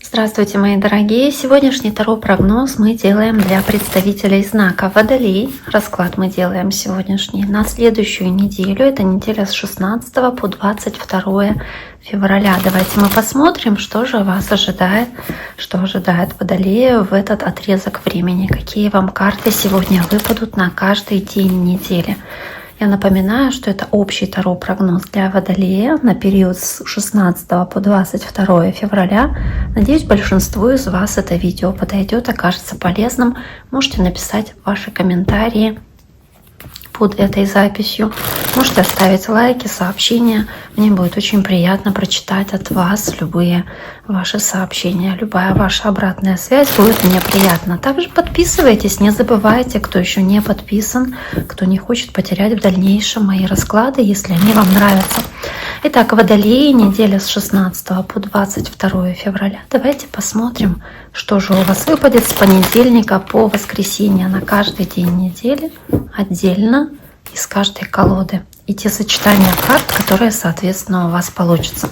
Здравствуйте, мои дорогие! Сегодняшний таро-прогноз мы делаем для представителей знака Водолей. Расклад мы делаем сегодняшний на следующую неделю. Это неделя с 16 по 22 февраля. Давайте мы посмотрим, что же вас ожидает, что ожидает Водолея в этот отрезок времени. Какие вам карты сегодня выпадут на каждый день недели. Я напоминаю, что это общий таро-прогноз для Водолея на период с 16 по 22 февраля. Надеюсь, большинству из вас это видео подойдет, окажется полезным. Можете написать ваши комментарии под этой записью. Можете оставить лайки, сообщения. Мне будет очень приятно прочитать от вас любые ваши сообщения. Любая ваша обратная связь будет мне приятна. Также подписывайтесь, не забывайте, кто еще не подписан, кто не хочет потерять в дальнейшем мои расклады, если они вам нравятся. Итак, Водолеи, неделя с 16 по 22 февраля. Давайте посмотрим, что же у вас выпадет с понедельника по воскресенье на каждый день недели отдельно из каждой колоды. И те сочетания карт, которые, соответственно, у вас получатся.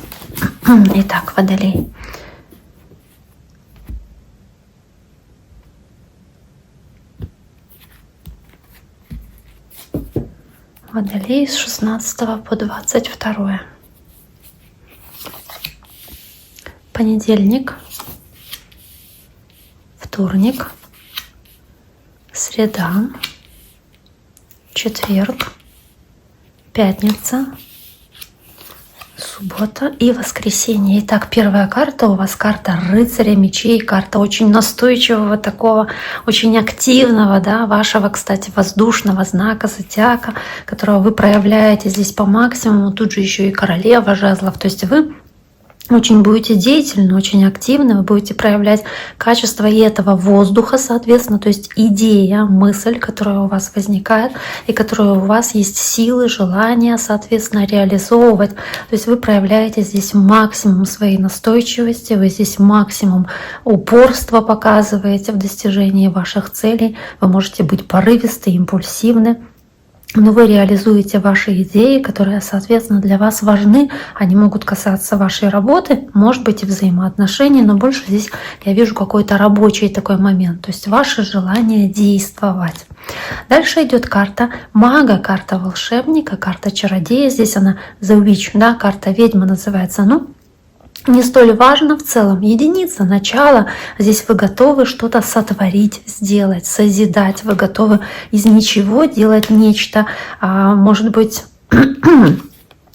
Итак, Водолей. Водолей с 16 по 22. Понедельник, вторник, среда, четверг, пятница, суббота и воскресенье. Итак, первая карта у вас карта рыцаря мечей, карта очень настойчивого, такого очень активного, да, вашего, кстати, воздушного знака зодиака, которого вы проявляете здесь по максимуму. Тут же еще и королева жезлов, то есть вы очень будете деятельны, очень активны, вы будете проявлять качество и этого воздуха, соответственно, то есть идея, мысль, которая у вас возникает, и которая у вас есть силы, желания, соответственно, реализовывать. То есть вы проявляете здесь максимум своей настойчивости, вы здесь максимум упорства показываете в достижении ваших целей. Вы можете быть порывисты, импульсивны. Но вы реализуете ваши идеи, которые, соответственно, для вас важны. Они могут касаться вашей работы, может быть, и взаимоотношений, но больше здесь я вижу какой-то рабочий такой момент, то есть ваше желание действовать. Дальше идет карта мага, карта волшебника, карта чародея. Здесь она The Witch, да, карта ведьмы называется. Ну, не столь важно в целом. Единица, начало. Здесь вы готовы что-то сотворить, сделать, созидать. Вы готовы из ничего делать нечто. Может быть,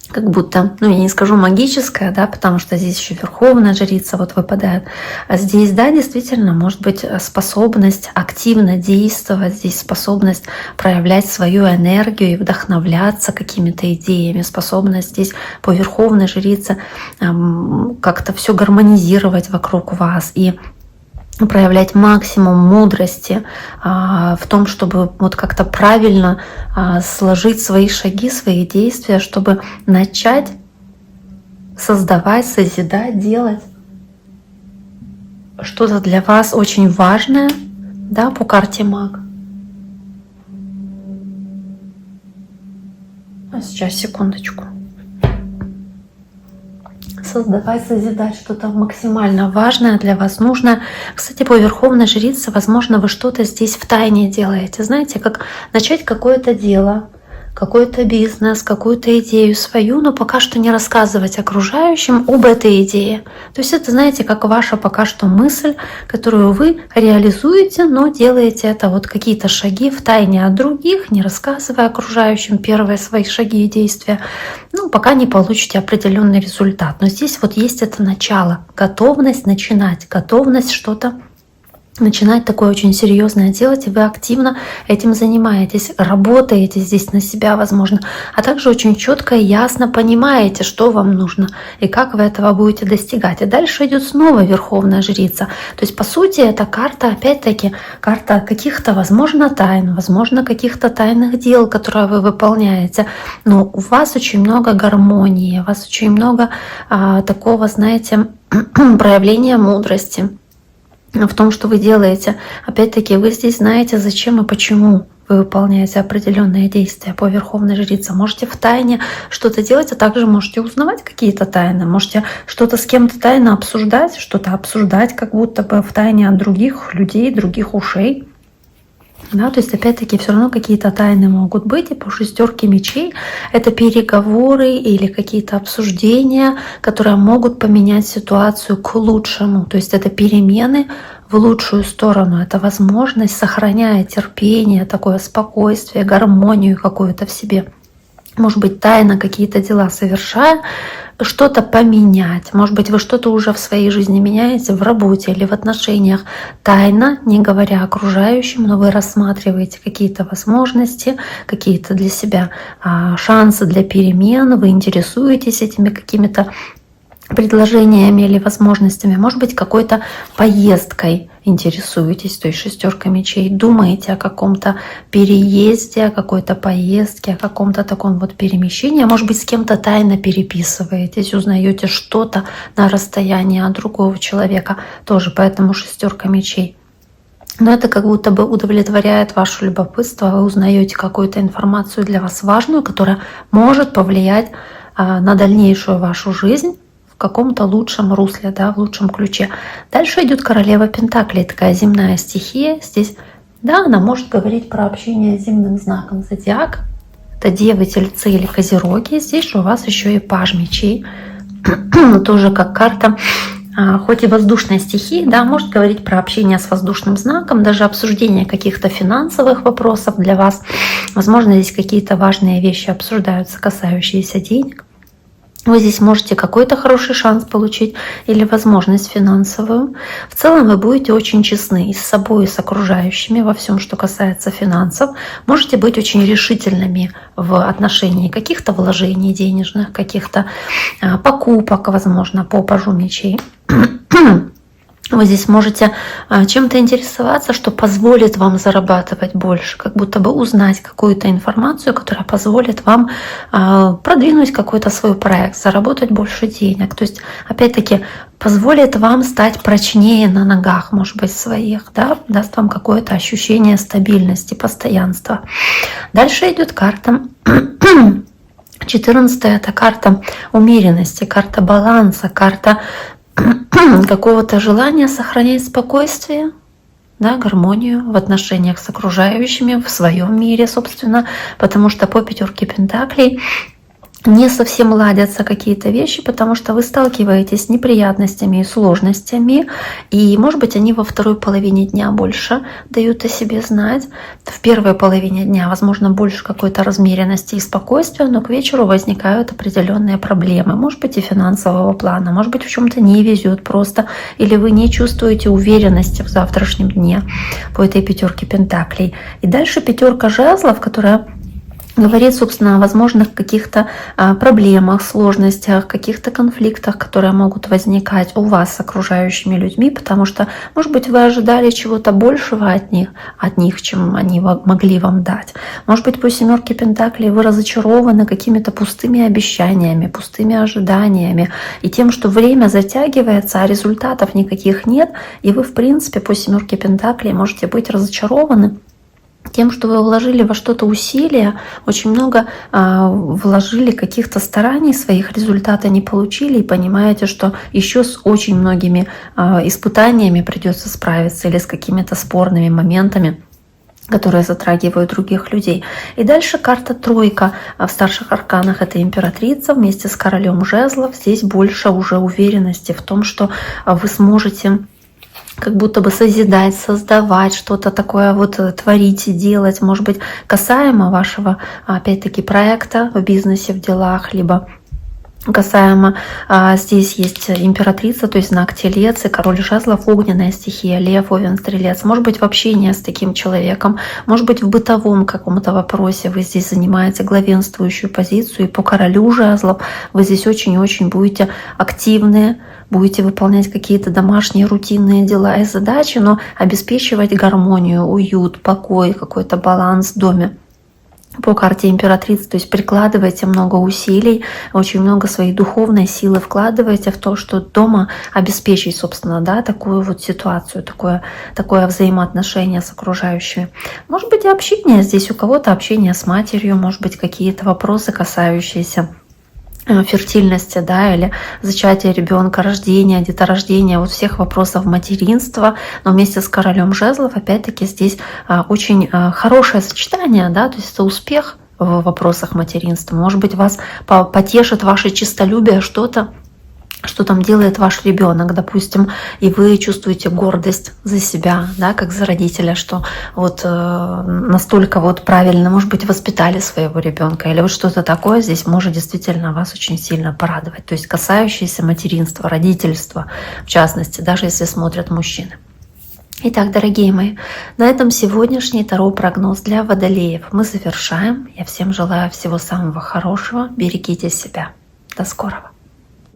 как будто, ну я не скажу магическое, да, потому что здесь еще верховная жрица вот выпадает. А здесь, да, действительно, может быть способность активно действовать, здесь способность проявлять свою энергию и вдохновляться какими-то идеями, способность здесь по верховной жрице как-то все гармонизировать вокруг вас и проявлять максимум мудрости в том, чтобы вот как-то правильно сложить свои шаги, свои действия, чтобы начать создавать, созидать, делать что-то для вас очень важное, да, по карте маг. А сейчас, секундочку. Создавать, созидать что-то максимально важное для вас, нужно. Кстати, по верховной жрице, возможно, вы что-то здесь в тайне делаете. Знаете, как начать какое-то дело, какой-то бизнес, какую-то идею свою, но пока что не рассказывать окружающим об этой идее. То есть это, знаете, как ваша пока что мысль, которую вы реализуете, но делаете это вот какие-то шаги в тайне от других, не рассказывая окружающим первые свои шаги и действия, ну, пока не получите определенный результат. Но здесь вот есть это начало, готовность начинать, готовность что-то начинать такое очень серьезное делать, и вы активно этим занимаетесь, работаете здесь на себя, возможно, а также очень четко и ясно понимаете, что вам нужно и как вы этого будете достигать. И дальше идет снова верховная жрица. То есть, по сути, это карта, опять-таки, карта каких-то, возможно, тайн, возможно, каких-то тайных дел, которые вы выполняете. Но у вас очень много гармонии, у вас очень много такого, знаете, проявления мудрости в том, что вы делаете. Опять-таки, вы здесь знаете, зачем и почему вы выполняете определенные действия по Верховной Жрице. Можете в тайне что-то делать, а также можете узнавать какие-то тайны. Можете что-то с кем-то тайно обсуждать, что-то обсуждать как будто бы в тайне от других людей, других ушей. Да, то есть, опять-таки, все равно какие-то тайны могут быть, и по 6 мечей это переговоры или какие-то обсуждения, которые могут поменять ситуацию к лучшему. То есть это перемены в лучшую сторону, это возможность, сохраняя терпение, такое спокойствие, гармонию какую-то в себе. Может быть, тайно какие-то дела совершая, что-то поменять. Может быть, вы что-то уже в своей жизни меняете в работе или в отношениях тайно, не говоря окружающим, но вы рассматриваете какие-то возможности, какие-то для себя шансы для перемен, вы интересуетесь этими какими-то предложениями или возможностями, может быть, какой-то поездкой интересуетесь, то есть 6 мечей, думаете о каком-то переезде, о какой-то поездке, о каком-то таком вот перемещении, а может быть, с кем-то тайно переписываетесь, узнаете что-то на расстоянии от другого человека, тоже поэтому 6 мечей. Но это как будто бы удовлетворяет ваше любопытство, вы узнаете какую-то информацию для вас важную, которая может повлиять на дальнейшую вашу жизнь в каком-то лучшем русле, да, в лучшем ключе. Дальше идет королева Пентаклей, такая земная стихия. Здесь, да, она может говорить про общение с земным знаком зодиака. Это Девы, Тельцы или Козероги. Здесь же у вас еще и Паж мечей, тоже как карта, хоть и воздушной стихии, да, может говорить про общение с воздушным знаком, даже обсуждение каких-то финансовых вопросов для вас. Возможно, здесь какие-то важные вещи обсуждаются, касающиеся денег. Вы здесь можете какой-то хороший шанс получить или возможность финансовую. В целом вы будете очень честны и с собой, и с окружающими во всем, что касается финансов. Можете быть очень решительными в отношении каких-то вложений денежных, каких-то покупок, возможно, по Пажу мечей. Вы здесь можете чем-то интересоваться, что позволит вам зарабатывать больше, как будто бы узнать какую-то информацию, которая позволит вам продвинуть какой-то свой проект, заработать больше денег. То есть, опять-таки, позволит вам стать прочнее на ногах, может быть, своих, да? Даст вам какое-то ощущение стабильности, постоянства. Дальше идет карта 14, это карта умеренности, карта баланса, карта какого-то желания сохранять спокойствие, да, гармонию в отношениях с окружающими, в своем мире, собственно, потому что по 5 Пентаклей не совсем ладятся какие-то вещи, потому что вы сталкиваетесь с неприятностями и сложностями, и, может быть, они во второй половине дня больше дают о себе знать. В первой половине дня, возможно, больше какой-то размеренности и спокойствия, но к вечеру возникают определенные проблемы. Может быть, и финансового плана, может быть, в чем-то не везет просто, или вы не чувствуете уверенности в завтрашнем дне по этой 5 Пентаклей. И дальше 5 жезлов, которая говорит, собственно, о возможных каких-то проблемах, сложностях, каких-то конфликтах, которые могут возникать у вас с окружающими людьми, потому что, может быть, вы ожидали чего-то большего от них, чем они могли вам дать. Может быть, по 7 Пентаклей вы разочарованы какими-то пустыми обещаниями, пустыми ожиданиями и тем, что время затягивается, а результатов никаких нет, и вы, в принципе, по 7 Пентаклей можете быть разочарованы тем, что вы вложили во что-то усилия, очень много вложили каких-то стараний, своих результата не получили, и понимаете, что еще с очень многими испытаниями придется справиться или с какими-то спорными моментами, которые затрагивают других людей. И дальше карта тройка в старших арканах — это императрица вместе с королем жезлов. Здесь больше уже уверенности в том, что вы сможете как будто бы созидать, создавать, что-то такое вот творить и делать, может быть, касаемо вашего, опять-таки, проекта в бизнесе, в делах, либо касаемо, здесь есть императрица, то есть знак Телец, и король жезлов, огненная стихия, лев, овен, стрелец. Может быть, в общении с таким человеком, может быть, в бытовом каком-то вопросе вы здесь занимаете главенствующую позицию, и по королю жезлов вы здесь очень-очень будете активны, будете выполнять какие-то домашние рутинные дела и задачи, но обеспечивать гармонию, уют, покой, какой-то баланс в доме. по карте императрицы, то есть прикладываете много усилий, очень много своей духовной силы вкладываете в то, что дома обеспечить, собственно, да, такую вот ситуацию, такое взаимоотношение с окружающими. Может быть, и общение здесь, у кого-то общение с матерью, может быть, какие-то вопросы, касающиеся фертильности, да, или зачатия ребенка, рождения, деторождения, вот всех вопросов материнства, но вместе с королем жезлов, опять-таки, здесь очень хорошее сочетание, да, то есть это успех в вопросах материнства. Может быть, вас потешит ваше честолюбие, что там делает ваш ребенок, допустим, и вы чувствуете гордость за себя, да, как за родителя, что вот настолько вот правильно, может быть, воспитали своего ребенка, или вот что-то такое здесь может действительно вас очень сильно порадовать, то есть касающееся материнства, родительства, в частности, даже если смотрят мужчины. Итак, дорогие мои, на этом сегодняшний таро-прогноз для водолеев мы завершаем. Я всем желаю всего самого хорошего, берегите себя. До скорого!